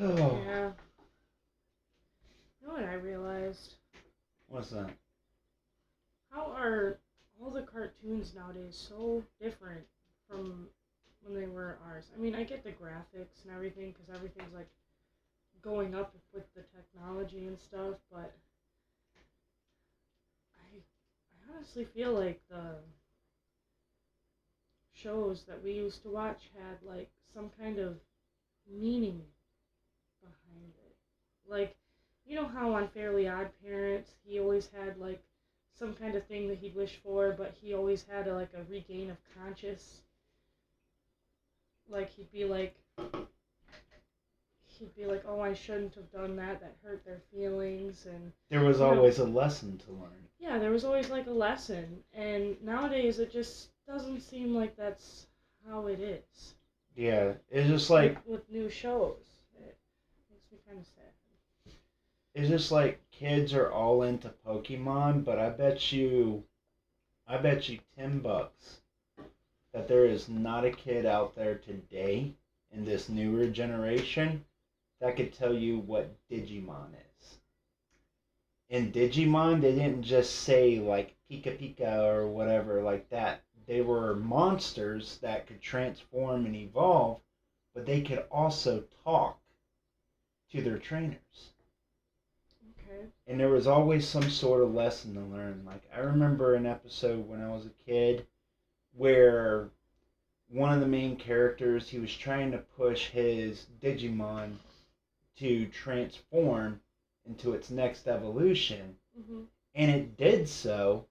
Yeah. You know what I realized? What's that? How are all the cartoons nowadays so different from when they were ours? I mean, I get the graphics and everything because everything's like going up with the technology and stuff, but I honestly feel like the shows that we used to watch had like some kind of meaning behind it. Like, you know how on Fairly Odd Parents he always had like some kind of thing that he'd wish for, but he always had like a regain of conscious. Like he'd be like, oh, I shouldn't have done that. That hurt their feelings, and There was you know, always a lesson to learn. yeah, there was always like a lesson, and nowadays it just doesn't seem like that's how it is. Yeah, it's just like With new shows, it makes me kind of sad. kids are all into Pokemon, but I bet you $10 that there is not a kid out there today in this newer generation that could tell you what Digimon is. In Digimon, they didn't just say like Pika Pika or whatever like that. They were monsters that could transform and evolve, but they could also talk to their trainers. Okay. And there was always some sort of lesson to learn. Like, I remember an episode when I was a kid where one of the main characters, he was trying to push his Digimon to transform into its next evolution. Mm-hmm. And it did so,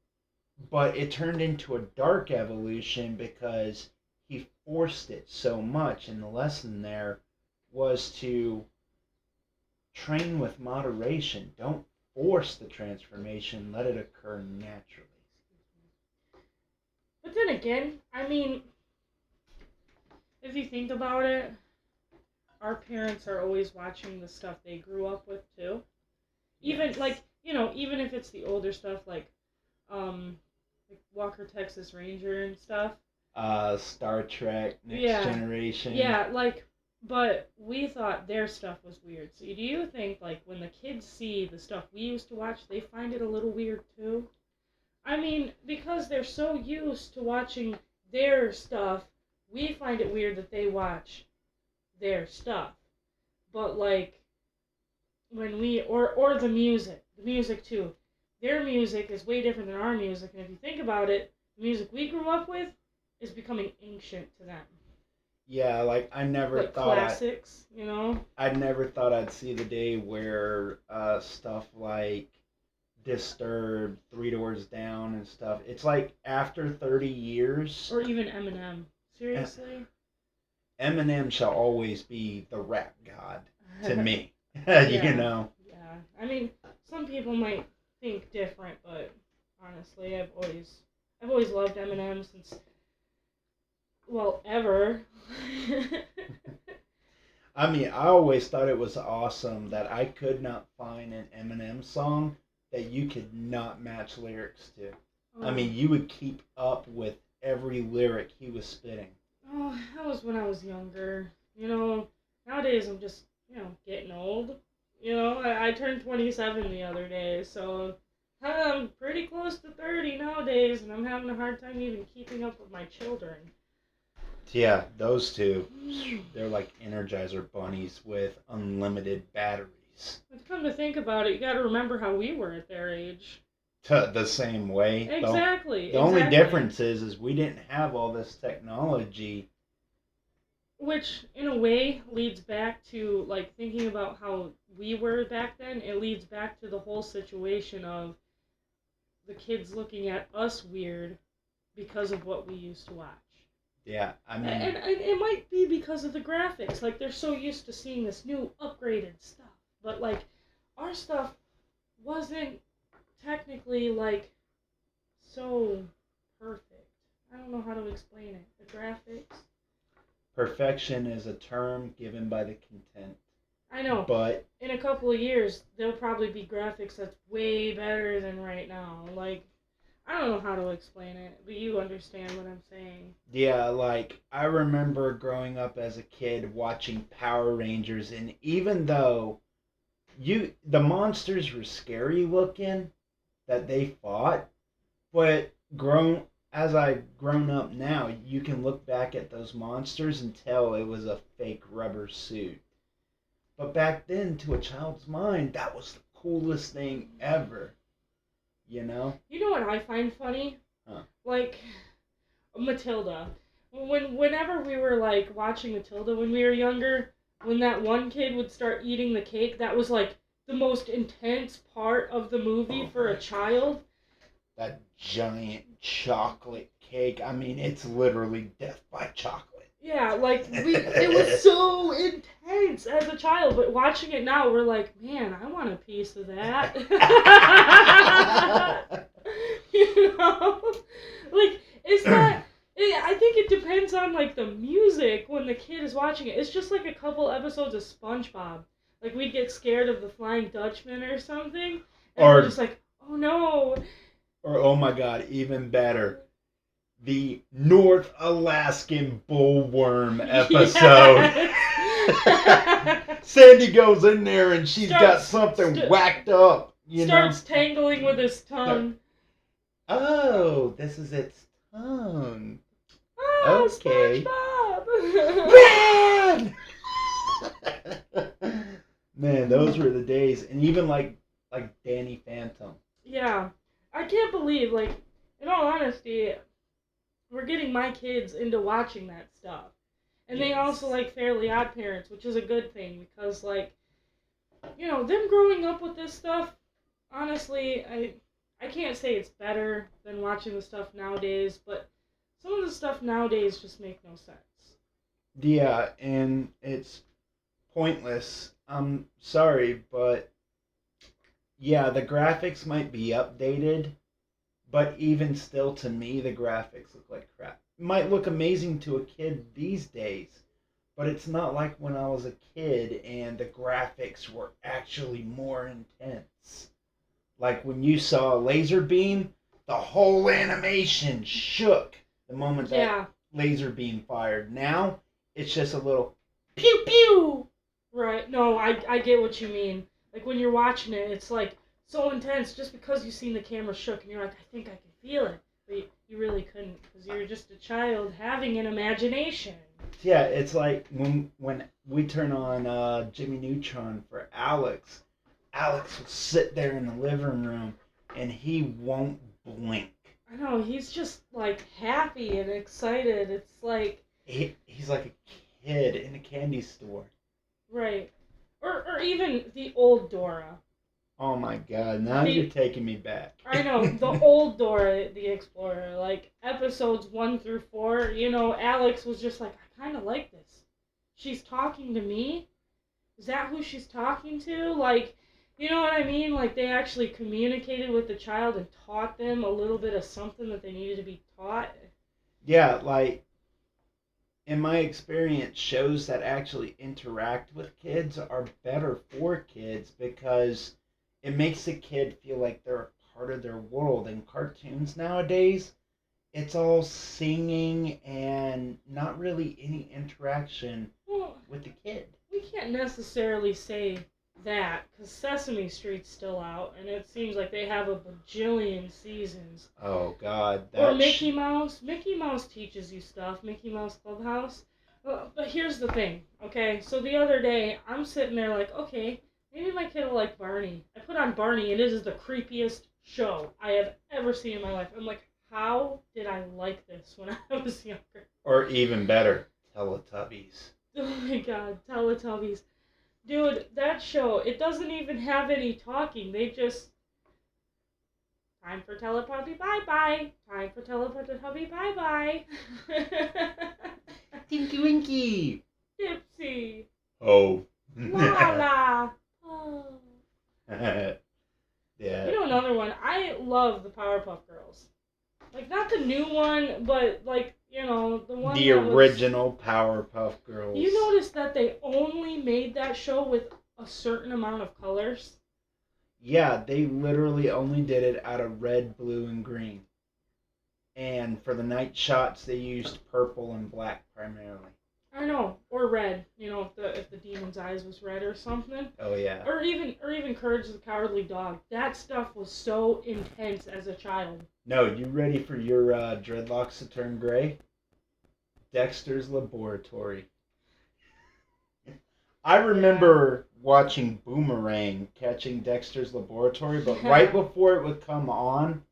but it turned into a dark evolution because he forced it so much. And the lesson there was to train with moderation. Don't force the transformation, let it occur naturally. But then again, I mean, if you think about it, our parents are always watching the stuff they grew up with too. Even Yes. like even if it's the older stuff um like Walker Texas Ranger and stuff. Star Trek, Next Yeah. Generation. Yeah, like but we thought their stuff was weird. So do you think like when the kids see the stuff we used to watch, they find it a little weird too? I mean, because they're so used to watching their stuff, we find it weird that they watch their stuff. But like when we or the music too. Their music is way different than our music, and if you think about it, the music we grew up with is becoming ancient to them. Yeah, like Like classics, you know? I never thought I'd see the day where stuff like Disturbed, Three Doors Down, and stuff. It's like after 30 years, Or even Eminem. Seriously? Eminem shall always be the rap god to me. Yeah. You know? Yeah. I mean, some people might think different, but honestly, I've always loved Eminem since well, ever. I mean, I always thought it was awesome that I could not find an Eminem song that you could not match lyrics to. I mean, you would keep up with every lyric he was spitting. Oh, that was when I was younger. Nowadays I'm just, getting old. I turned 27 the other day, so I'm pretty close to 30 nowadays, and I'm having a hard time even keeping up with my children. Yeah, those two, they're like Energizer bunnies with unlimited batteries. But come to think about it, you gotta remember how we were at their age. The same way. Exactly. The only difference is we didn't have all this technology. Which, in a way, leads back to, like, thinking about how we were back then. It leads back to the whole situation of the kids looking at us weird because of what we used to watch. Yeah, I mean... And it might be because of the graphics. Like, they're so used to seeing this new, upgraded stuff. But, like, our stuff wasn't technically, like, so perfect. I don't know how to explain it. The graphics... Perfection is a term given by the content. I know. But in a couple of years, there'll probably be graphics that's way better than right now. Like, I don't know how to explain it, but you understand what I'm saying. Yeah, like, I remember growing up as a kid watching Power Rangers, and even though the monsters were scary looking that they fought, but as I've grown up now, you can look back at those monsters and tell it was a fake rubber suit. But back then, to a child's mind, that was the coolest thing ever. You know? You know what I find funny? Huh. Like, Matilda. Whenever we were, like, watching Matilda when we were younger, when that one kid would start eating the cake, that was, like, the most intense part of the movie for a child. That giant chocolate cake. I mean, it's literally death by chocolate. Yeah, like, it was so intense as a child, but watching it now, we're like, man, I want a piece of that. You know? Like, it's not... I think it depends on, like, the music when the kid is watching it. It's just like a couple episodes of SpongeBob. Like, we'd get scared of the Flying Dutchman or something, and we're just like, oh no. Or, oh my god, even better, the North Alaskan bullworm episode. Yes. Sandy goes in there and she's got something whacked up. Starts tangling with his tongue. Oh, this is its tongue. Oh, okay. SpongeBob! Man, those were the days. And even like Danny Phantom. Yeah. I can't believe, like, in all honesty, we're getting my kids into watching that stuff. And yes. They also like Fairly Odd Parents, which is a good thing because, like, you know, them growing up with this stuff, honestly, I can't say it's better than watching the stuff nowadays, but some of the stuff nowadays just make no sense. Yeah, and it's pointless. I'm sorry, but yeah, the graphics might be updated, but even still, to me, the graphics look like crap. It might look amazing to a kid these days, but it's not like when I was a kid and the graphics were actually more intense. Like when you saw a laser beam, the whole animation shook the moment that laser beam fired. Now, it's just a little pew pew. Right. No, I get what you mean. Like when you're watching it, it's like so intense just because you've seen the camera shook and you're like, I think I can feel it. But you really couldn't because you're just a child having an imagination. Yeah, it's like when we turn on Jimmy Neutron for Alex. Alex will sit there in the living room and he won't blink. I know, he's just like happy and excited. It's like... He's like a kid in a candy store. Right. Or even the old Dora. Oh my god, now you're taking me back. I know, the old Dora the Explorer, like episodes 1 through 4, you know, Alex was just like, I kind of like this. She's talking to me? Is that who she's talking to? Like, you know what I mean? Like, they actually communicated with the child and taught them a little bit of something that they needed to be taught. Yeah, like, in my experience, shows that actually interact with kids are better for kids because it makes the kid feel like they're a part of their world. In cartoons nowadays, it's all singing and not really any interaction with the kid. We can't necessarily say that because Sesame Street's still out and it seems like they have a bajillion seasons. Oh god. Or Mickey Mouse. Mickey Mouse teaches you stuff. Mickey Mouse Clubhouse. But here's the thing, okay? So the other day, I'm sitting there like, okay, maybe my kid will like Barney. I put on Barney and it is the creepiest show I have ever seen in my life. I'm like, how did I like this when I was younger? Or even better, Teletubbies. Oh my god, Teletubbies. Dude, that show, it doesn't even have any talking. They just... Time for Teletubby bye-bye. Time for Teletubby bye-bye. Tinky Winky. Dipsy. Oh. La la. Oh. Yeah. You know another one? I love the Powerpuff Girls. Like, not the new one, but, like, you know, the one the original Powerpuff Girls. You notice that they only made that show with a certain amount of colors? Yeah, they literally only did it out of red, blue, and green. And for the night shots, they used purple and black primarily. I know, or red. You know, if the demon's eyes was red or something. Oh yeah. Or even Courage the Cowardly Dog. That stuff was so intense as a child. No, you ready for your dreadlocks to turn gray? Dexter's Laboratory. I remember watching Boomerang catching Dexter's Laboratory, but right before it would come on,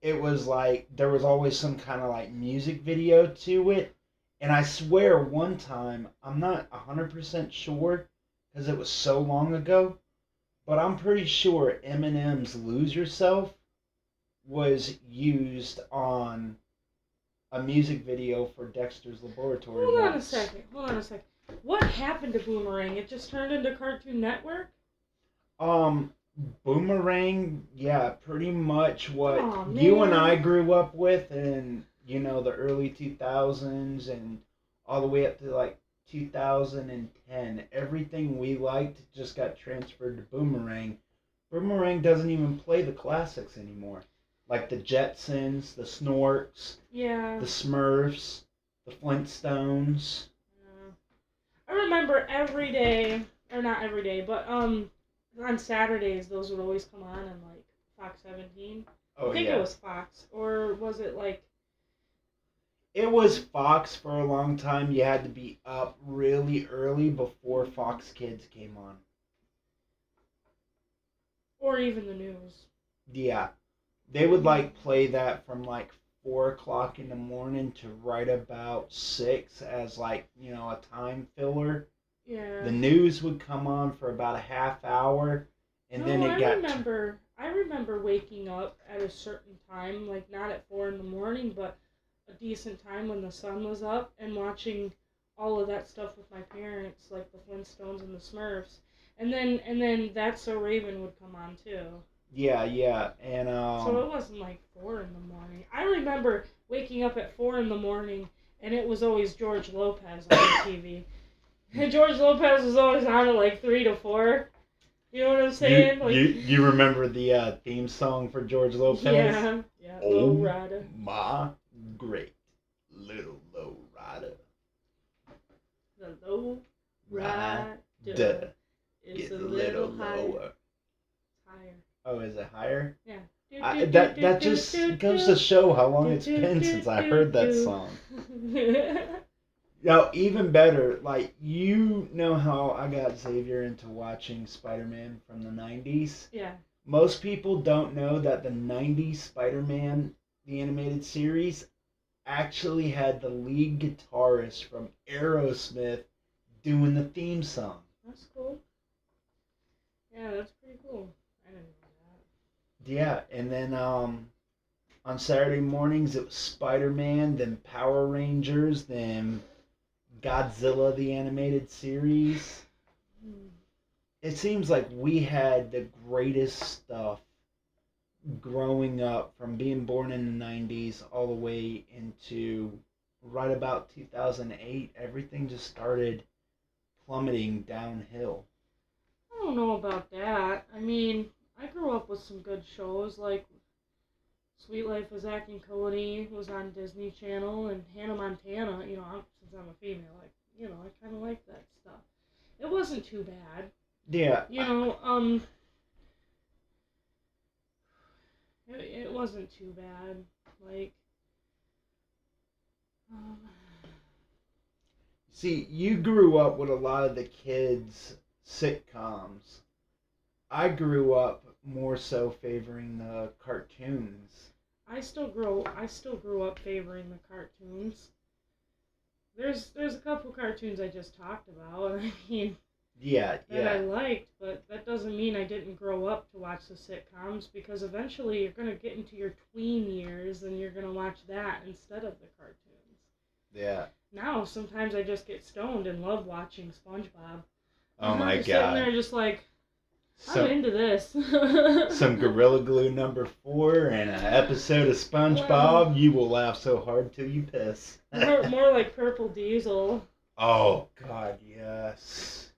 it was like there was always some kind of like music video to it. And I swear one time, I'm not 100% sure because it was so long ago, but I'm pretty sure Eminem's Lose Yourself was used on a music video for Dexter's Laboratory. Hold on a second. What happened to Boomerang? It just turned into Cartoon Network? Boomerang, yeah, pretty much what you and I grew up with in, you know, the early 2000s and all the way up to like 2010. Everything we liked just got transferred to Boomerang. Boomerang doesn't even play the classics anymore. Like the Jetsons, the Snorks, the Smurfs, the Flintstones. I remember every day, or not every day, but on Saturdays those would always come on like Fox 17. I think it was Fox, or was it like... It was Fox for a long time. You had to be up really early before Fox Kids came on. Or even the news. Yeah. They would like play that from like 4 o'clock in the morning to right about 6 as like, you know, a time filler. Yeah. The news would come on for about a half hour, and then it got... I remember waking up at a certain time, like not at 4 in the morning, but a decent time when the sun was up, and watching all of that stuff with my parents, like the Flintstones and the Smurfs. And then That's So Raven would come on too. Yeah, and so it wasn't like 4 in the morning. I remember waking up at 4 in the morning, and it was always George Lopez on the TV. And George Lopez was always on at like 3 to 4. You know what I'm saying? You remember the theme song for George Lopez? Yeah. Oh, Low Rider. My great little low rider. The low rider is a little lower. Higher. Oh, is it higher? Yeah. That just goes to show how long it's been since I heard that song. No, even better, like, you know how I got Xavier into watching Spider-Man from the 90s? Yeah. Most people don't know that the 90s Spider-Man, the animated series, actually had the lead guitarist from Aerosmith doing the theme song. That's cool. Yeah, that's pretty cool. I didn't know that. Yeah, and then on Saturday mornings it was Spider-Man, then Power Rangers, then Godzilla the animated series. It seems like we had the greatest stuff growing up, from being born in the 90s all the way into right about 2008. Everything just started plummeting downhill. I don't know about that. I mean, I grew up with some good shows, like Sweet Life of Zack and Cody was on Disney Channel, and Hannah Montana, you know, since I'm a female, like, you know, I kind of like that stuff. It wasn't too bad. Yeah. You know, it wasn't too bad. Like, See, you grew up with a lot of the kids' sitcoms. I grew up more so favoring the cartoons. I still grew up favoring the cartoons. There's a couple cartoons I just talked about. I mean, that I liked, but that doesn't mean I didn't grow up to watch the sitcoms, because eventually you're gonna get into your tween years and you're gonna watch that instead of the cartoons. Yeah. Now sometimes I just get stoned and love watching SpongeBob. Oh my God. Sitting there just like, I'm into this. Some Gorilla Glue #4 and an episode of SpongeBob. Well, you will laugh so hard till you piss. more like Purple Diesel. Oh God, yes.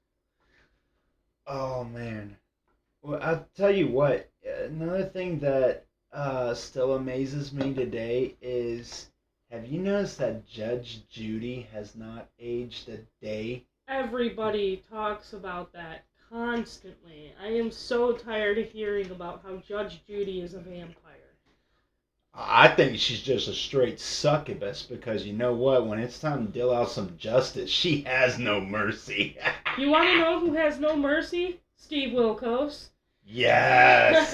Oh man. Well, I'll tell you what. Another thing that still amazes me today is, have you noticed that Judge Judy has not aged a day? Everybody talks about that constantly. I am so tired of hearing about how Judge Judy is a vampire. I think she's just a straight succubus because you know what? When it's time to deal out some justice, she has no mercy. You want to know who has no mercy? Steve Wilkos. Yes!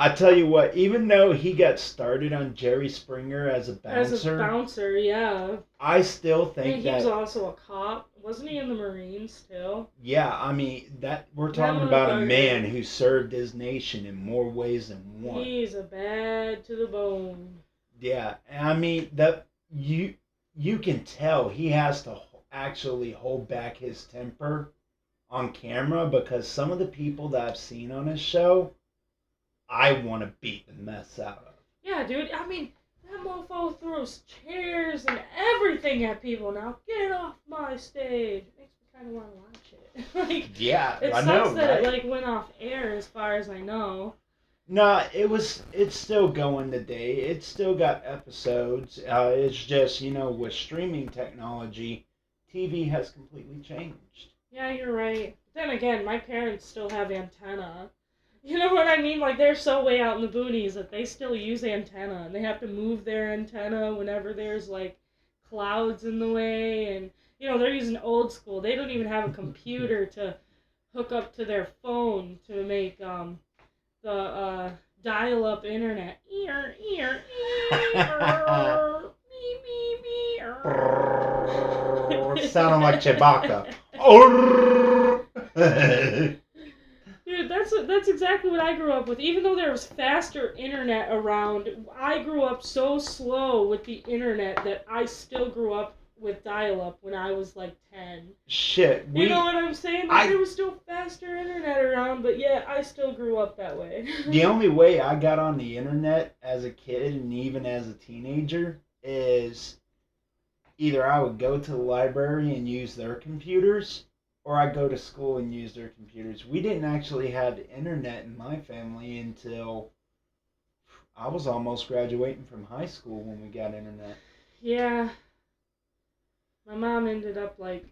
I tell you what, even though he got started on Jerry Springer as a bouncer, yeah. I still think and he was also a cop. Wasn't he in the Marines too? Yeah, I mean that we're talking about a man who served his nation in more ways than one. He's a bad to the bone. Yeah, and I mean that you can tell he has to actually hold back his temper on camera because some of the people that I've seen on his show, I want to beat the mess out of. Yeah, dude. I mean, that mofo throws chairs and everything at people now. Get off my stage. It makes me kind of want to watch it. Like, yeah, it I sucks know, that right? it like went off air, as far as I know. No, it's still going today. It's still got episodes. It's just, with streaming technology, TV has completely changed. Yeah, you're right. Then again, my parents still have antenna. You know what I mean? Like, they're so way out in the boonies that they still use antenna, and they have to move their antenna whenever there's, like, clouds in the way, and, they're using old school. They don't even have a computer to hook up to their phone to make, the, dial-up internet. Ear, ear, ear, beep, beep, beep, Sounding like Chewbacca. Dude, that's exactly what I grew up with. Even though there was faster internet around, I grew up so slow with the internet that I still grew up with dial-up when I was like 10. Shit. You know what I'm saying? Like, there was still faster internet around, but yeah, I still grew up that way. The only way I got on the internet as a kid and even as a teenager is either I would go to the library and use their computers, or I'd go to school and use their computers. We didn't actually have internet in my family until I was almost graduating from high school when we got internet. Yeah. My mom ended up like,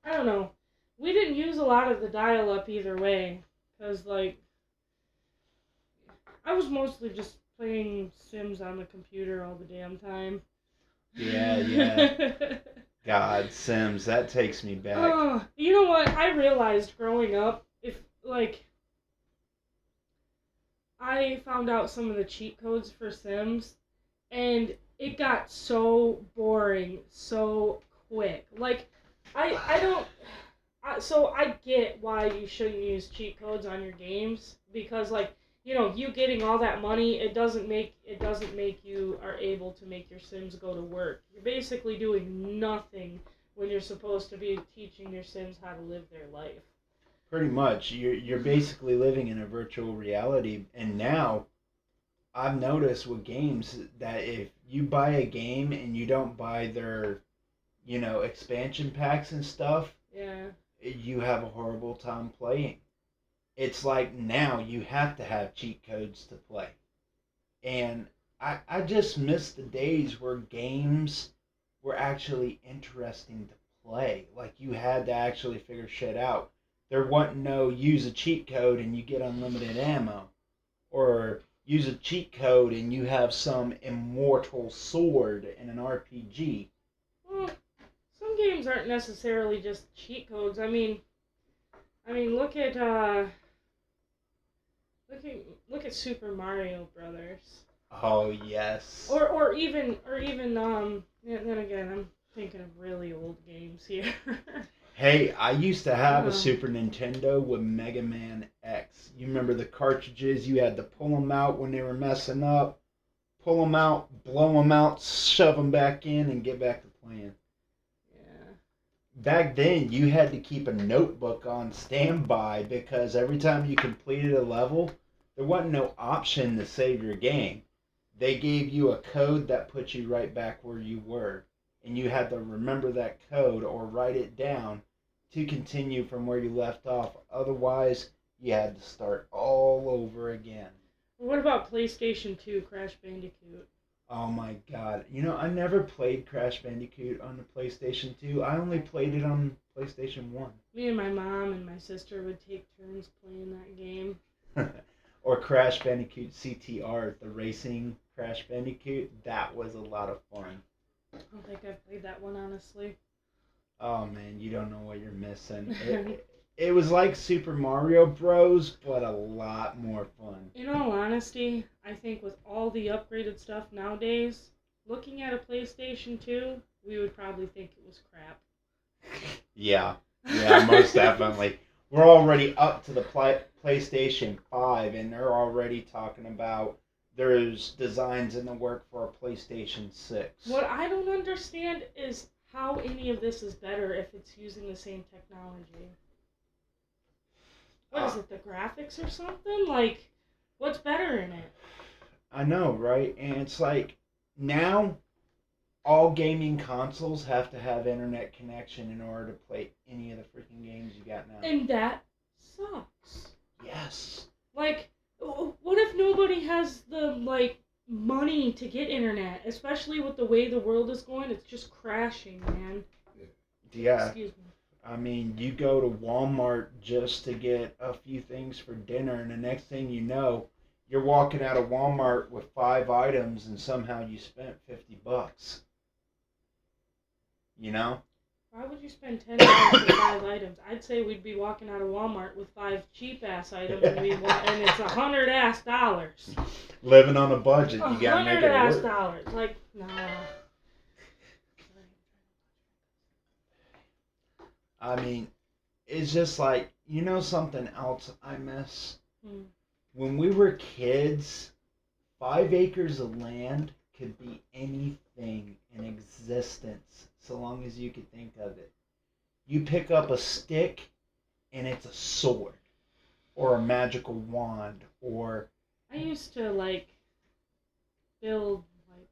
I don't know. We didn't use a lot of the dial-up either way, because like, I was mostly just playing Sims on the computer all the damn time. Yeah. God, Sims, that takes me back. You know what? I realized growing up, I found out some of the cheat codes for Sims, and it got so boring so quick. Like, so I get why you shouldn't use cheat codes on your games, because like, you getting all that money, it doesn't make you are able to make your Sims go to work. You're basically doing nothing when you're supposed to be teaching your Sims how to live their life. Pretty much. You're basically living in a virtual reality, and now I've noticed with games that if you buy a game and you don't buy their, expansion packs and stuff, yeah, you have a horrible time playing. It's like now you have to have cheat codes to play. And I just miss the days where games were actually interesting to play. Like you had to actually figure shit out. There wasn't no use a cheat code and you get unlimited ammo. Or use a cheat code and you have some immortal sword in an RPG. Well, some games aren't necessarily just cheat codes. I mean, look at Super Mario Brothers. Oh yes. Or even then again, I'm thinking of really old games here. Hey, I used to have a Super Nintendo with Mega Man X. You remember the cartridges? You had to pull them out when they were messing up, pull them out, blow them out, shove them back in, and get back to playing. Yeah. Back then, you had to keep a notebook on standby because every time you completed a level, there wasn't no option to save your game. They gave you a code that put you right back where you were. And you had to remember that code or write it down to continue from where you left off. Otherwise, you had to start all over again. What about PlayStation 2 Crash Bandicoot? Oh my god. You know, I never played Crash Bandicoot on the PlayStation 2. I only played it on PlayStation 1. Me and my mom and my sister would take turns playing that game. Or Crash Bandicoot CTR, the racing Crash Bandicoot. That was a lot of fun. I don't think I've played that one, honestly. Oh man, you don't know what you're missing. It was like Super Mario Bros, but a lot more fun. In all honesty, I think with all the upgraded stuff nowadays, looking at a PlayStation 2, we would probably think it was crap. Yeah, yeah, most definitely. We're already up to the PlayStation 5, and they're already talking about there's designs in the work for a PlayStation 6. What I don't understand is how any of this is better if it's using the same technology. What is it, the graphics or something? Like, what's better in it? I know, right? And it's like, now all gaming consoles have to have internet connection in order to play any of the freaking games you got now. And that sucks. Yes. Like, what if nobody has the, like, money to get internet? Especially with the way the world is going, it's just crashing, man. Yeah. Excuse me. I mean, you go to Walmart just to get a few things for dinner, and the next thing you know, you're walking out of Walmart with 5 items, and somehow you spent $50. You know? Why would you spend $10 for 5 items? I'd say we'd be walking out of Walmart with 5 cheap-ass items, and it's $100. Living on a budget, you gotta make it work. $100. Like, nah. I mean, it's just like, you know something else I miss? When we were kids, 5 acres of land could be anything in existence, so long as you could think of it. You pick up a stick, and it's a sword, or a magical wand, or... I used to, like, build, like,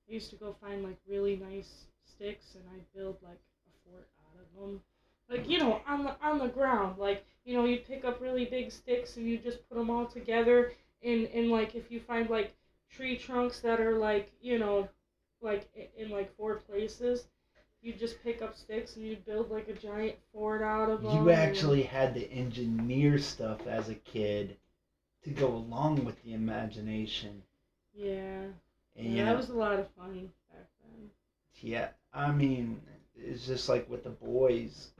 I used to go find, like, really nice sticks, and I'd build, like, a fort out of them. Like, you know, on the ground. Like, you know, you'd pick up really big sticks, and you just put them all together, and like, if you find, like, tree trunks that are, like, you know, like, in, like, 4 places, you'd just pick up sticks, and you'd build, like, a giant fort out of them. You actually had to engineer stuff as a kid to go along with the imagination. Yeah. And, yeah, that was a lot of fun back then. Yeah, I mean, it's just like with the boys.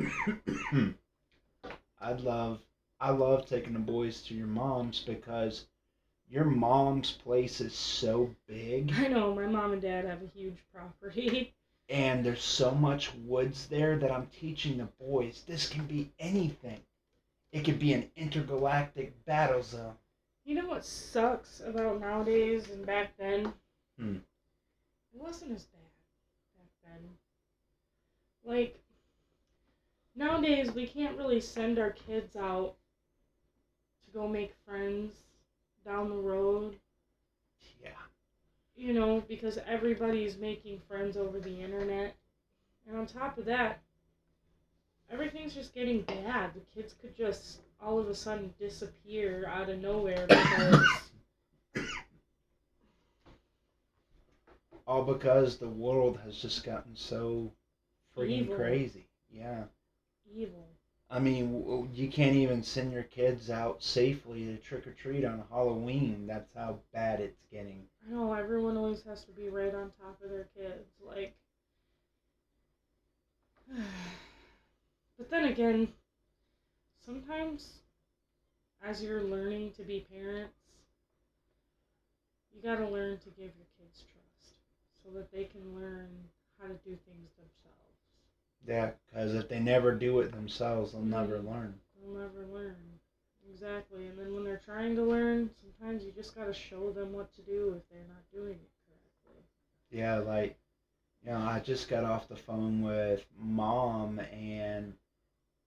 I love taking the boys to your mom's because your mom's place is so big. I know, my mom and dad have a huge property. And there's so much woods there that I'm teaching the boys, this can be anything. It could be an intergalactic battle zone. You know what sucks about nowadays and back then? It wasn't as bad back then. Like, nowadays we can't really send our kids out to go make friends down the road. Yeah. You know, because everybody's making friends over the internet. And on top of that, everything's just getting bad. The kids could just all of a sudden disappear out of nowhere because... all because the world has just gotten so freaking crazy. Yeah. Evil. I mean, you can't even send your kids out safely to trick-or-treat on Halloween. That's how bad it's getting. I know, everyone always has to be right on top of their kids. Like... But then again, sometimes, as you're learning to be parents, you gotta learn to give your kids trust so that they can learn how to do things themselves. Yeah, because if they never do it themselves, they'll never learn. They'll never learn. Exactly. And then when they're trying to learn, sometimes you just gotta show them what to do if they're not doing it correctly. Yeah, like, you know, I just got off the phone with Mom, and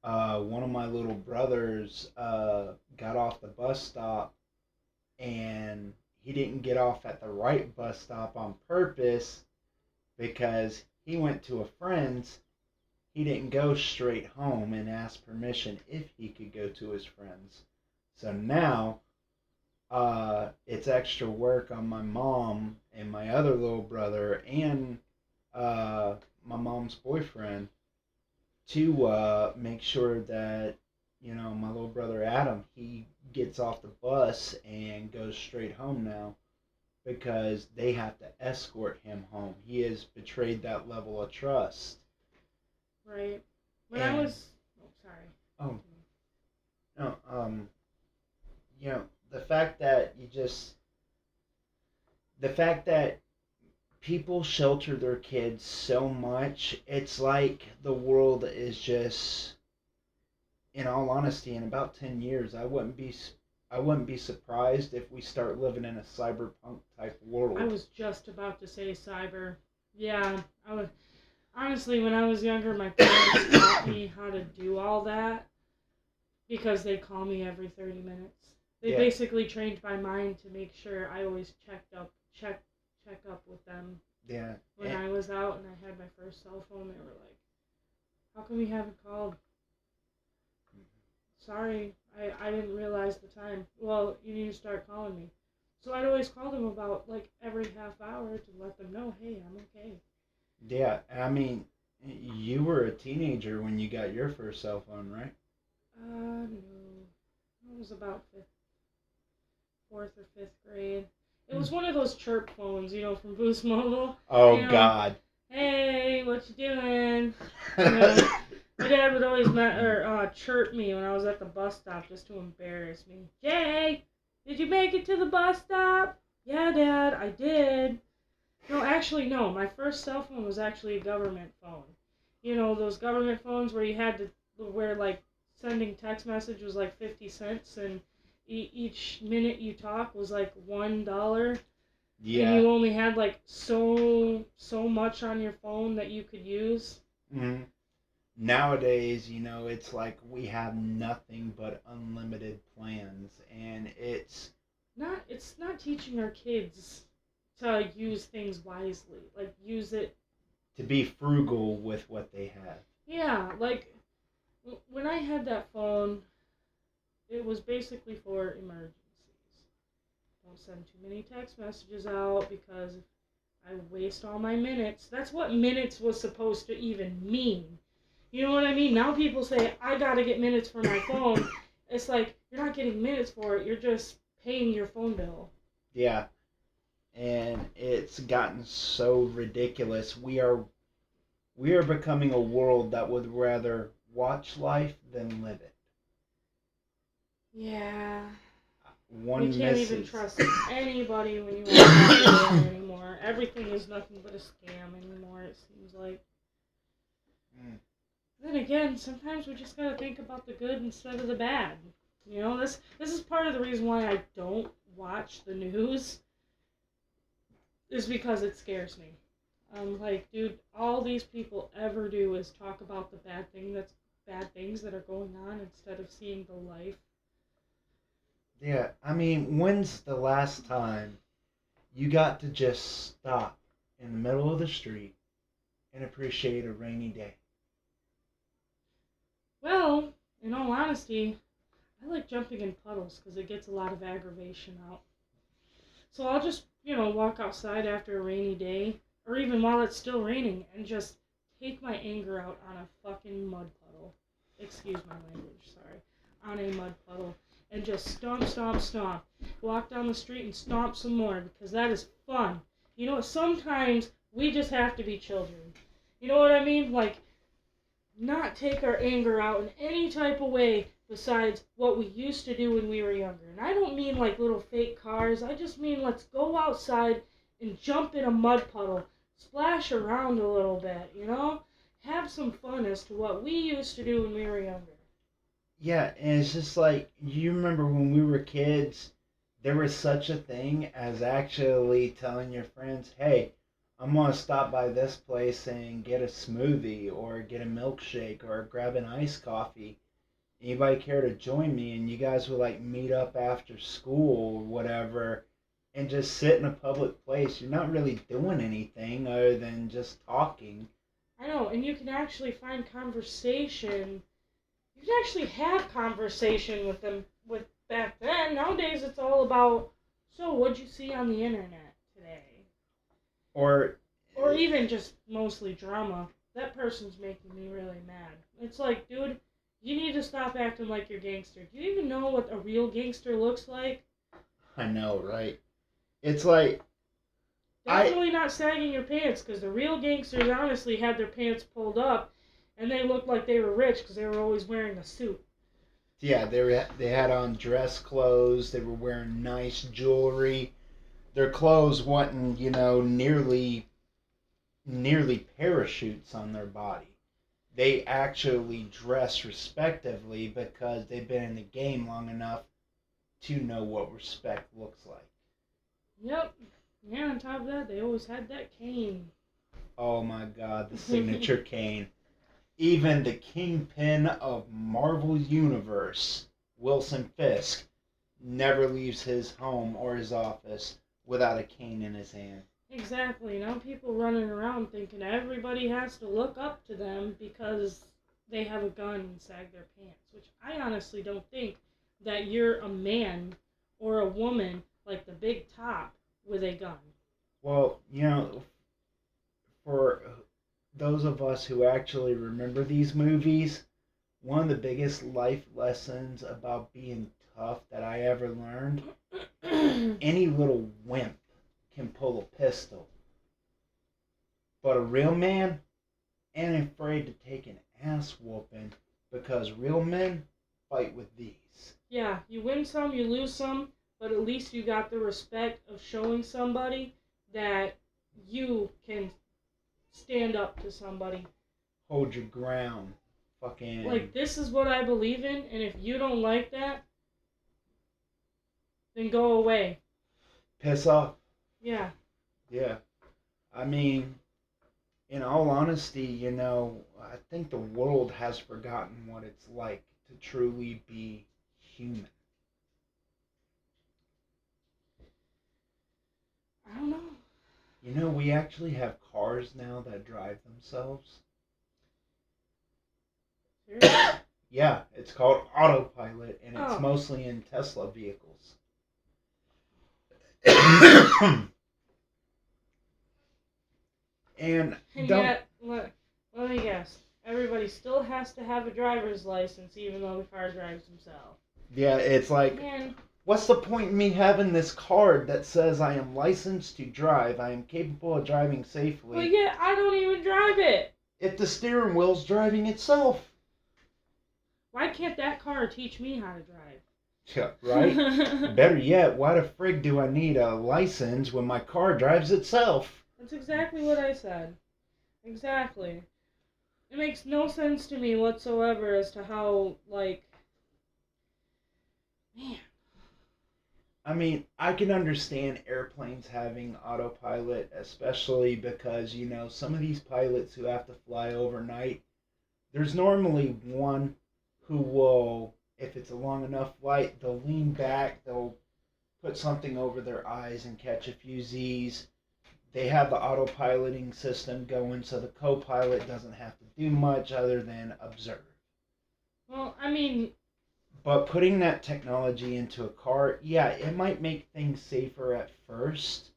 one of my little brothers got off the bus stop, and he didn't get off at the right bus stop on purpose because he went to a friend's. He didn't go straight home and ask permission if he could go to his friend's. So now it's extra work on my mom and my other little brother and my mom's boyfriend to make sure that my little brother Adam, he gets off the bus and goes straight home now because they have to escort him home. He has betrayed that level of trust. Right. When I And was, oh, sorry. oh no, the fact that the fact that people shelter their kids so much, it's like the world is just, in all honesty, in about 10 years, I wouldn't be surprised if we start living in a cyberpunk type world. I was just about to say cyber. Yeah, I was. Honestly, when I was younger, my parents taught me how to do all that because they call me every 30 minutes. They Yeah. basically trained my mind to make sure I always check up with them. Yeah. When I was out and I had my first cell phone, they were like, "How come you haven't called?" Sorry, I didn't realize the time. Well, you need to start calling me. So I'd always call them about like every half hour to let them know, hey, I'm okay. Yeah, I mean, you were a teenager when you got your first cell phone, right? No. It was about fourth or fifth grade. It was one of those chirp phones, from Boost Mobile. Oh, You know, God. Hey, what you doing? My dad would always chirp me when I was at the bus stop just to embarrass me. Jay, did you make it to the bus stop? Yeah, Dad, I did. No, actually, no. My first cell phone was actually a government phone. Those government phones where you had to, where like sending text message was like 50 cents and each minute you talk was like $1. Yeah. And you only had like so much on your phone that you could use. Mm-hmm. Nowadays, it's like we have nothing but unlimited plans, and it's not teaching our kids to use things wisely. Like use it to be frugal with what they have. Yeah, like when I had that phone, it was basically for emergencies. Don't send too many text messages out because I waste all my minutes. That's what minutes was supposed to even mean. You know what I mean? Now people say, I gotta get minutes for my phone. It's like, you're not getting minutes for it, you're just paying your phone bill. Yeah. And it's gotten so ridiculous. We are becoming a world that would rather watch life than live it. Yeah. One You can't misses. even trust anybody when you watch that anymore. Everything is nothing but a scam anymore, it seems like. Then again, sometimes we just gotta think about the good instead of the bad. This is part of the reason why I don't watch the news. Is because it scares me. I'm like, dude, all these people ever do is talk about the bad things that are going on instead of seeing the life. Yeah, I mean, when's the last time you got to just stop in the middle of the street and appreciate a rainy day? Well, in all honesty, I like jumping in puddles because it gets a lot of aggravation out. So I'll just, walk outside after a rainy day, or even while it's still raining, and just take my anger out on a fucking mud puddle. Excuse my language, sorry. On a mud puddle. And just stomp, stomp, stomp. Walk down the street and stomp some more, because that is fun. Sometimes we just have to be children. You know what I mean? Like, not take our anger out in any type of way besides what we used to do when we were younger. And I don't mean like little fake cars. I just mean let's go outside and jump in a mud puddle. Splash around a little bit, Have some fun as to what we used to do when we were younger. Yeah, and it's just like, you remember when we were kids, there was such a thing as actually telling your friends, hey, I'm going to stop by this place and get a smoothie or get a milkshake or grab an iced coffee. Anybody care to join me? And you guys would like meet up after school or whatever and just sit in a public place. You're not really doing anything other than just talking. I know, and you can actually find conversation. You can actually have conversation with them, with back then. Nowadays, it's all about, so what'd you see on the internet today? Or even just mostly drama. That person's making me really mad. It's like, dude, you need to stop acting like you're gangster. Do you even know what a real gangster looks like? I know, right? It's like Definitely not sagging your pants, because the real gangsters honestly had their pants pulled up, and they looked like they were rich because they were always wearing a suit. yeah, they had on dress clothes. They were wearing nice jewelry. Their clothes wasn't, nearly parachutes on their body. They actually dress respectively because they've been in the game long enough to know what respect looks like. Yep. Yeah, on top of that, they always had that cane. Oh my god, the signature cane. Even the kingpin of Marvel Universe, Wilson Fisk, never leaves his home or his office without a cane in his hand. Exactly. Now people running around thinking everybody has to look up to them because they have a gun inside their pants, which I honestly don't think that you're a man or a woman like the big top with a gun. Well, for those of us who actually remember these movies, one of the biggest life lessons about being tough that I ever learned, any little wimp can pull a pistol. But a real man ain't afraid to take an ass whooping because real men fight with these. Yeah, you win some, you lose some, but at least you got the respect of showing somebody that you can stand up to somebody. Hold your ground. Fucking. Like, this is what I believe in, and if you don't like that, then go away. Piss off. Yeah. Yeah. I mean, in all honesty, I think the world has forgotten what it's like to truly be human. I don't know. We actually have cars now that drive themselves. Seriously? Yeah, it's called autopilot, and it's Oh. mostly in Tesla vehicles. and And don't. yet, let me guess. Everybody still has to have a driver's license even though the car drives himself. Yeah, it's like, Man. what's the point in me having this card that says I am licensed to drive, I am capable of driving safely? But yet, I don't even drive it. If the steering wheel's driving itself. Why can't that car teach me how to drive? Yeah, right? Better yet, why the frig do I need a license when my car drives itself? That's exactly what I said. Exactly. It makes no sense to me whatsoever as to how, like, man. I mean, I can understand airplanes having autopilot, especially because, some of these pilots who have to fly overnight, there's normally one who will, if it's a long enough flight, they'll lean back, they'll put something over their eyes and catch a few Z's. They have the autopiloting system going, so the co-pilot doesn't have to do much other than observe. Well, I mean, But putting that technology into a car, yeah, it might make things safer at first,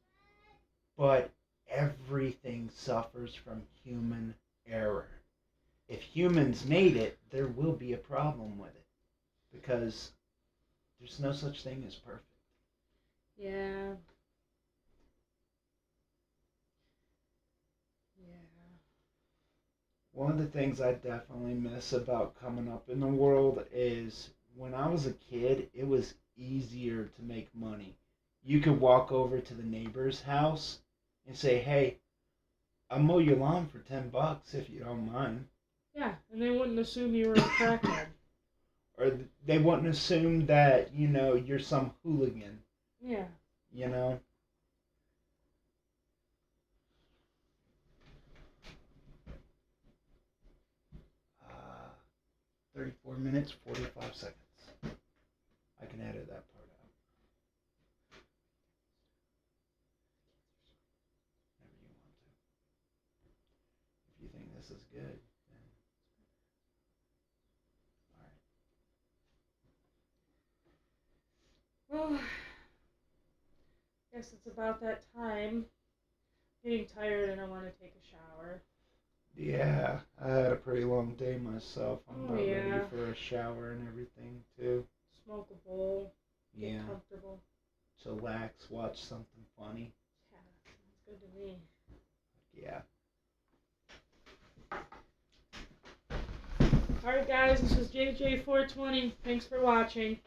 but everything suffers from human error. If humans made it, there will be a problem with it because there's no such thing as perfect. yeah. Yeah. One of the things I definitely miss about coming up in the world is when I was a kid, it was easier to make money. You could walk over to the neighbor's house and say, "Hey, I'll mow your lawn for $10 if you don't mind." Yeah, and they wouldn't assume you were a crackhead. Or they wouldn't assume that, you're some hooligan. Yeah. You know? 34 minutes, 45 seconds. I can edit that part out. Whenever you want to. If you think this is good, then alright. Oh, guess it's about that time. Getting tired and I want to take a shower. Yeah, I had a pretty long day myself. I'm Oh, about ready yeah. for a shower and everything too. Smoke a bowl. Get Yeah, comfortable. chillax, watch something funny. Yeah, sounds good to me. Yeah. Alright, guys, this is JayJay420. Thanks for watching.